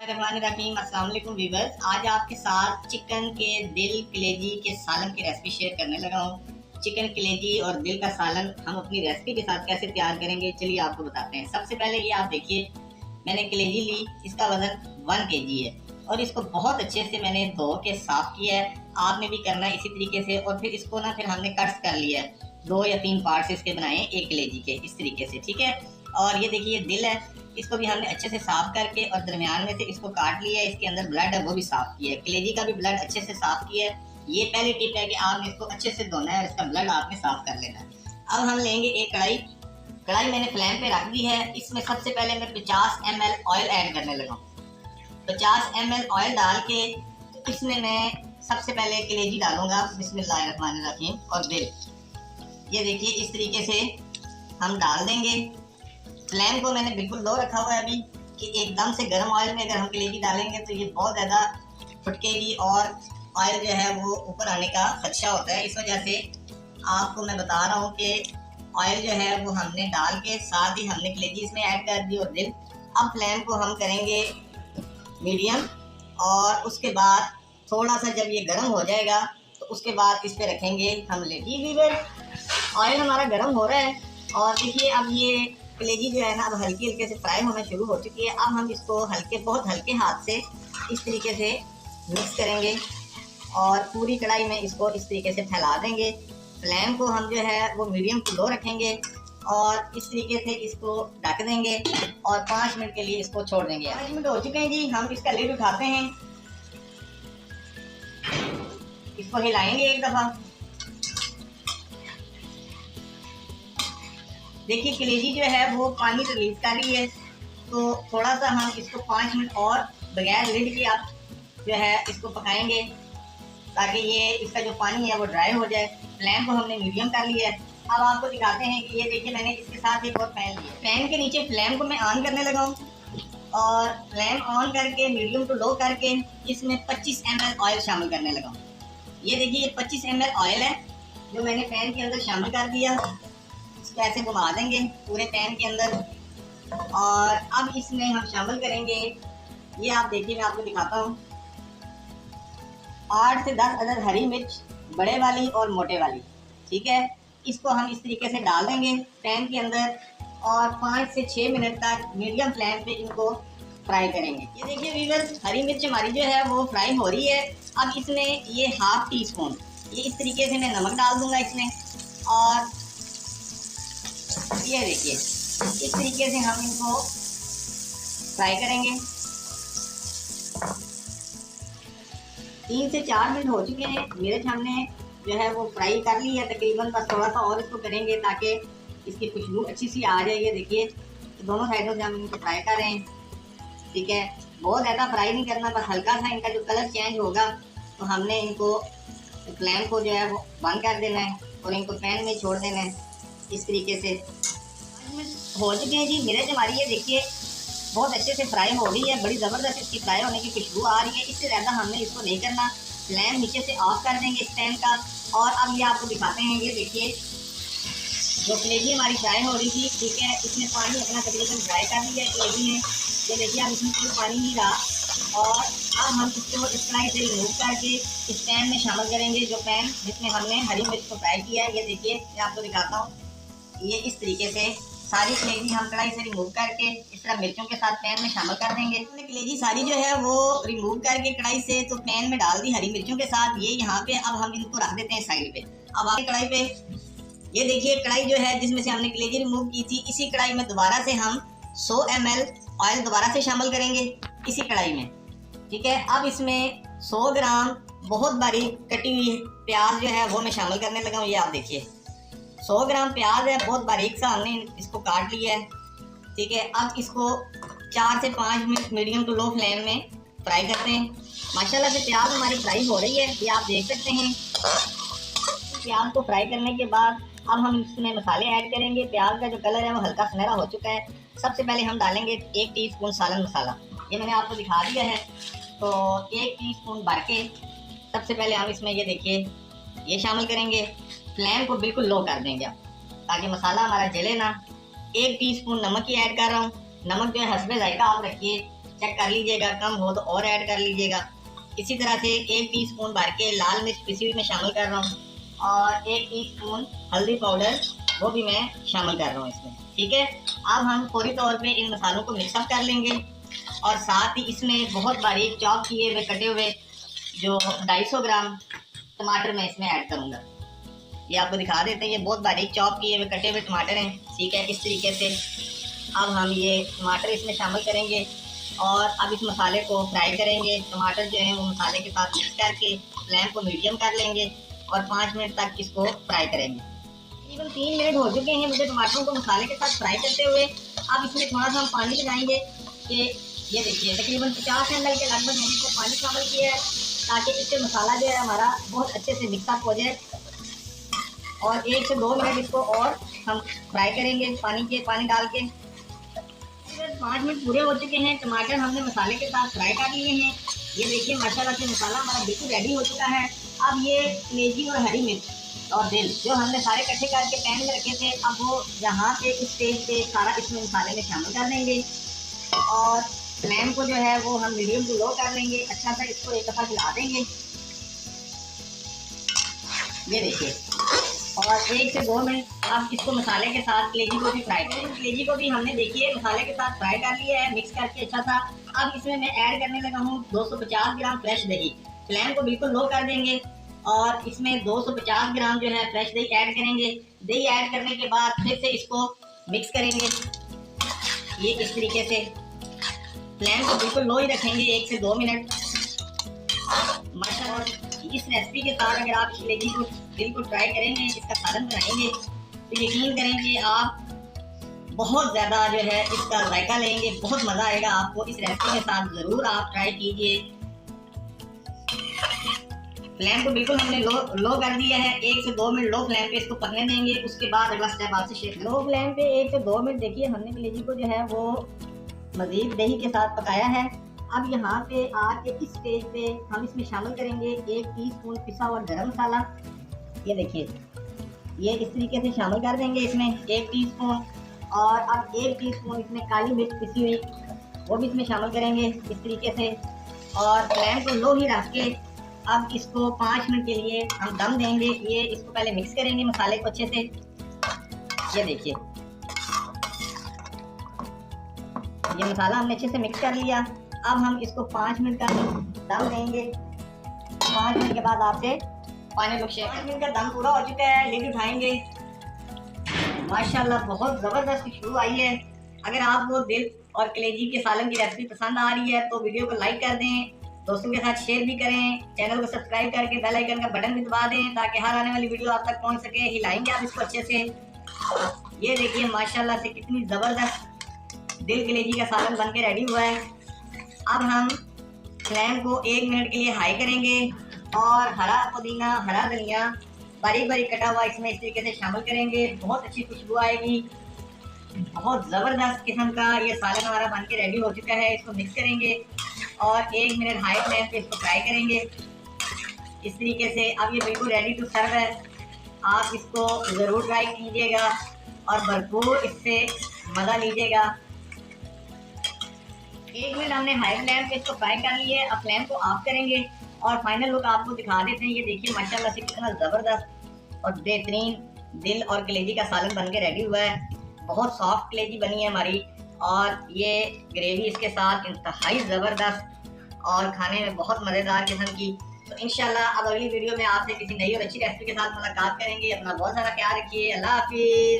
रहीम, अस्सलाम वालेकुम व्यूअर्स। आज आपके साथ चिकन के दिल कलेजी के सालन की रेसिपी शेयर करने लगा हूँ। चिकन कलेजी और दिल का सालन हम अपनी रेसिपी के साथ कैसे तैयार करेंगे, चलिए आपको बताते हैं। सबसे पहले ये आप देखिए, मैंने कलेजी ली, इसका वजन 1 kg है और इसको बहुत अच्छे से मैंने धो के साफ किया है। आपने भी करना है इसी तरीके से। और फिर इसको ना फिर हमने कट्स कर लिया है, 2 या 3 पार्ट्स इसके बनाए 1 कलेजी के, इस तरीके से, ठीक है। और ये देखिए दिल है, इसको भी हमने अच्छे से साफ करके और दरमियान में से इसको काट लिया है। इसके अंदर ब्लड है वो भी साफ किया है, कलेजी का भी ब्लड अच्छे से साफ किया है। ये पहली टिप है कि आपने इसको अच्छे से धोना है और इसका ब्लड आपने साफ कर लेना है। अब हम लेंगे एक कढ़ाई मैंने फ्लेम पे रख दी है। इसमें सबसे पहले मैं 50 ml ऑयल ऐड करने लगा हूँ। 50 ml ऑयल डाल के इसमें मैं सबसे पहले कलेजी डालूंगा, बिस्मिल्लाहिर्रहमानिर्रहीम। और दिल, ये देखिए इस तरीके से हम डाल देंगे। फ्लेम को मैंने बिल्कुल लो रखा हुआ है अभी, कि एकदम से गर्म ऑयल में अगर हम कलेजी डालेंगे तो ये बहुत ज़्यादा फटकेगी और ऑयल जो है वो ऊपर आने का खदशा होता है। इस वजह से आपको मैं बता रहा हूँ कि ऑयल जो है वो हमने डाल के साथ ही हमने कलेजी इसमें ऐड कर दी और दिल। अब फ्लेम को हम करेंगे मीडियम और उसके बाद थोड़ा सा जब ये गर्म हो जाएगा तो उसके बाद इस पे रखेंगे हम लेगी। ऑयल हमारा गर्म हो रहा है और देखिए अब ये कलेजी जो है ना अब हल्की हल्के से फ्राई होना शुरू हो चुकी है। अब हम इसको बहुत हल्के हाथ से इस तरीके से मिक्स करेंगे और पूरी कढ़ाई में इसको इस तरीके से फैला देंगे। फ्लेम को हम जो है वो मीडियम टू लो रखेंगे और इस तरीके से इसको ढक देंगे और 5 मिनट के लिए इसको छोड़ देंगे। 5 मिनट हो चुके हैं जी, हम इसका लिड उठाते हैं, इसको हिलाएंगे एक दफ़ा। देखिए कलेजी जो है वो पानी रिलीज कर रही है, तो थोड़ा सा हम इसको 5 मिनट और बगैर लिड के आप जो है इसको पकाएंगे ताकि ये इसका जो पानी है वो ड्राई हो जाए। फ्लेम को हमने मीडियम कर लिया है। अब आपको दिखाते हैं कि ये देखिए मैंने इसके साथ एक और पैन लिया। पैन के नीचे फ्लेम को मैं ऑन करने लगा हूँ और फ्लेम ऑन करके मीडियम टू लो करके इसमें 25 ml ऑयल शामिल करने लगा हूँ। ये देखिए ये 25 ml ऑयल है जो मैंने पैन के अंदर शामिल कर दिया। इसको ऐसे घुमा देंगे पूरे पैन के अंदर और अब इसमें हम शामिल करेंगे, ये आप देखिए मैं आपको दिखाता हूँ, 8 से 10 अदद हरी मिर्च, बड़े वाली और मोटे वाली, ठीक है। इसको हम इस तरीके से डाल देंगे पैन के अंदर और 5 से 6 मिनट तक मीडियम फ्लेम पे इनको फ्राई करेंगे। ये देखिए व्यूअर्स, हरी मिर्च हमारी जो है वो फ्राई हो रही है। अब इसमें ये 1/2 टीस्पून ये इस तरीके से मैं नमक डाल दूंगा इसमें और ये देखिए इस तरीके से हम इनको फ्राई करेंगे। 3 से 4 मिनट हो चुके हैं। मिर्च हमने जो है वो फ्राई कर ली है तकरीबन, बस थोड़ा सा और इसको करेंगे ताकि इसकी खुशबू अच्छी सी आ जाए। ये देखिए तो दोनों साइडों से हम इनको फ्राई कर रहे हैं, ठीक है। बहुत ज़्यादा फ्राई नहीं करना, बस हल्का सा इनका जो कलर चेंज होगा तो हमने इनको फ्लेम को जो है वो बंद कर देना है और इनको पैन में छोड़ देना है इस तरीके से। हो चुके हैं जी मिर्च हमारी, ये देखिए बहुत अच्छे से फ्राई हो रही है, बड़ी ज़बरदस्त इसकी फ्राई होने की खुशबू आ रही है। इससे ज़्यादा हमने इसको नहीं करना, फ्लेम नीचे से ऑफ कर देंगे इस पैन का। और अब ये आपको दिखाते हैं, ये देखिए जो कलेजी हमारी फ्राई हो रही थी, ठीक है, इसने पानी अपना तकरीबन ड्राई कर दिया है कलेजी ने। ये देखिए अब इसमें कोई पानी नहीं रहा और अब हम इसको इस तरह से रिमूव करके इस पैन में शामिल करेंगे, जो पैन जिसमें हमने हरी मिर्च को फ्राई किया है। ये देखिए मैं आपको दिखाता हूँ, ये इस तरीके से सारी कलेजी हम कढ़ाई से रिमूव करके इस तरह मिर्चों के साथ पैन में शामिल कर देंगे। हमने कलेजी सारी जो है वो रिमूव करके कढ़ाई से तो पैन में डाल दी हरी मिर्चों के साथ, ये यहाँ पे। अब हम इनको रख देते हैं साइड पे। अब आगे कढ़ाई पे ये देखिए कढ़ाई जो है जिसमें से हमने कलेजी रिमूव की थी, इसी कढ़ाई में दोबारा से हम 100 ml ऑयल दोबारा से शामिल करेंगे इसी कढ़ाई में, ठीक है। अब इसमें 100 ग्राम बहुत बारीक कटी हुई प्याज जो है वो मैं शामिल करने लगा हूँ। ये आप देखिए 100 ग्राम प्याज है, बहुत बारीक सा हमने इसको काट लिया है, ठीक है। अब इसको 4 से 5 minute medium to low flame में फ्राई करते हैं। माशाल्लाह से प्याज हमारी फ्राई हो रही है, ये आप देख सकते हैं। प्याज को फ्राई करने के बाद अब हम इसमें मसाले ऐड करेंगे। प्याज का जो कलर है वो हल्का सुनहरा हो चुका है। सबसे पहले हम डालेंगे 1 टीस्पून सालन मसाला, ये मैंने आपको दिखा दिया है, तो 1 टीस्पून भर के सबसे पहले हम इसमें ये देखिए ये शामिल करेंगे। फ्लेम को बिल्कुल लो कर देंगे ताकि मसाला हमारा जले ना। 1 टीस्पून नमक ही ऐड कर रहा हूँ। नमक जो है हस्बे जायका आप रखिए, चेक कर लीजिएगा, कम हो तो और ऐड कर लीजिएगा। इसी तरह से 1 टीस्पून भर के लाल मिर्च पिसी हुई मैं शामिल कर रहा हूँ और 1 टीस्पून हल्दी पाउडर वो भी मैं शामिल कर रहा हूँ इसमें। ठीक है, अब हम फौरी तौर पे इन मसालों को मिक्सअप कर लेंगे और साथ ही इसमें बहुत बारीक चॉप किए हुए कटे हुए जो 250 ग्राम टमाटर मैं इसमें ऐड करूँगा। ये आपको दिखा देते हैं, ये बहुत बारीक चॉप किए हुए कटे हुए टमाटर हैं। ठीक है, इस तरीके से अब हम ये टमाटर इसमें शामिल करेंगे और अब इस मसाले को फ्राई करेंगे। टमाटर जो है वो मसाले के साथ मिक्स करके फ्लेम को मीडियम कर लेंगे और 5 मिनट तक इसको फ्राई करेंगे। तकरीबन 3 मिनट हो चुके हैं मुझे टमाटरों को मसाले के साथ फ्राई करते हुए। अब इसमें थोड़ा सा हम पानी लगाएंगे कि ये देखिए तकरीबन 50 ml के लगभग मैंने इसमें पानी शामिल किया है ताकि इससे मसाला जो है हमारा बहुत अच्छे से मिक्सअप हो जाए और 1 से 2 मिनट इसको और हम फ्राई करेंगे पानी डाल के। 5 मिनट पूरे हो चुके हैं, टमाटर हमने मसाले के साथ फ्राई कर लिए हैं। ये देखिए माशाल्लाह से मसाला हमारा बिल्कुल रेडी हो चुका है। अब ये कलेजी और हरी मिर्च और दिल जो हमने सारे इकट्ठे करके पैन में रखे थे, अब वो यहाँ से इस स्टेज पे सारा इसमें मसाले में शामिल कर देंगे और फ्लेम को जो है वो हम मीडियम टू लो कर लेंगे। अच्छा सा इसको एक दफ़ा हिला देंगे, ये देखिए, और 1 से 2 मिनट अब इसको मसाले के साथ कलेजी को भी फ्राई करेंगे। कलेजी को भी हमने देखिए मसाले के साथ फ्राई कर लिया है मिक्स करके अच्छा सा। अब इसमें मैं ऐड करने लगा हूँ 250 ग्राम फ्रेश दही। फ्लेम को बिल्कुल लो कर देंगे और इसमें 250 ग्राम जो है फ्रेश दही ऐड करेंगे। दही ऐड करने के बाद फिर से इसको मिक्स करेंगे, ये इस तरीके से। फ्लेम को बिल्कुल लो ही रखेंगे 1 से 2 मिनट। माशाल्लाह इस रेसिपी के साथ अगर आप कलेजी को बिल्कुल ट्राई करेंगे, इसका सालन बनाएंगे तो यकीन करेंगे आप बहुत ज़्यादा जो है इसका जायका लेंगे, बहुत मज़ा आएगा आपको। इस रेसिपी के साथ ज़रूर आप ट्राई कीजिए। फ्लेम को बिल्कुल हमने लो कर दिया है। 1 से 2 मिनट लो फ्लेम पे इसको पकने देंगे, उसके बाद अगला स्टेप आपसे शेयर। लो फ्लेम पे 1 से 2 मिनट देखिए हमने कलेजी को जो है वो मज़ीद दही के साथ पकाया है। अब यहाँ पे आके इस स्टेज पे हम इसमें शामिल करेंगे 1 टीस्पून पिसा हुआ गरम मसाला। ये देखिए ये इस तरीके से शामिल कर देंगे इसमें 1 टीस्पून और अब 1 टीस्पून इसमें काली मिर्च पिसी हुई वो भी इसमें शामिल करेंगे इस तरीके से और फ्लेम को लो ही रख के अब इसको 5 मिनट के लिए हम दम देंगे। ये इसको पहले मिक्स करेंगे मसाले को अच्छे से। ये देखिए ये मसाला हमने अच्छे से मिक्स कर लिया। अब हम इसको 5 मिनट का दम देंगे। 5 मिनट के बाद आपसे फाइनल लुक शेयर। 5 मिनट का दम पूरा हो चुका है, लिड उठाएंगे। माशाल्लाह बहुत ज़बरदस्त खुशबू आई है। अगर आपको दिल और कलेजी के सालन की रेसिपी पसंद आ रही है तो वीडियो को लाइक कर दें, दोस्तों के साथ शेयर भी करें, चैनल को सब्सक्राइब करके बेल आइकन का बटन भी दबा दें ताकि हर आने वाली वीडियो आप तक पहुंच सके। हिलाएंगे आप इसको अच्छे से। ये देखिए माशाल्लाह से कितनी ज़बरदस्त दिल कलेजी का सालन बन के रेडी हुआ है। अब हम फ्लेम को 1 मिनट के लिए हाई करेंगे और हरा पुदीना हरा धनिया बारीक बारीक कटा हुआ इसमें इस तरीके से शामिल करेंगे। बहुत अच्छी खुशबू आएगी, बहुत ज़बरदस्त किस्म का ये सालन हमारा बन के रेडी हो चुका है। इसको मिक्स करेंगे और 1 मिनट हाई फ्लेम पे इसको फ्राई करेंगे इस तरीके से। अब ये बिल्कुल रेडी टू सर्व है। आप इसको ज़रूर ट्राई कीजिएगा और भरपूर इससे मज़ा लीजिएगा। 1 मिनट हमने हाई फ्लेम पे इसको फ्राई कर लिए। अब फ्लेम को ऑफ करेंगे और फाइनल लुक आपको दिखा देते हैं। ये देखिए माशाल्लाह से कितना ज़बरदस्त और बेहतरीन दिल और कलेजी का सालन बन के रेडी हुआ है। बहुत सॉफ्ट कलेजी बनी है हमारी और ये ग्रेवी इसके साथ इंतहाई ज़बरदस्त और खाने में बहुत मज़ेदार किस्म की। तो इंशाल्लाह अब अगली वीडियो में आपसे किसी नई और अच्छी रेसिपी के साथ मुलाकात करेंगे। अपना बहुत सारा ख्याल रखिए। अल्लाह हाफिज़।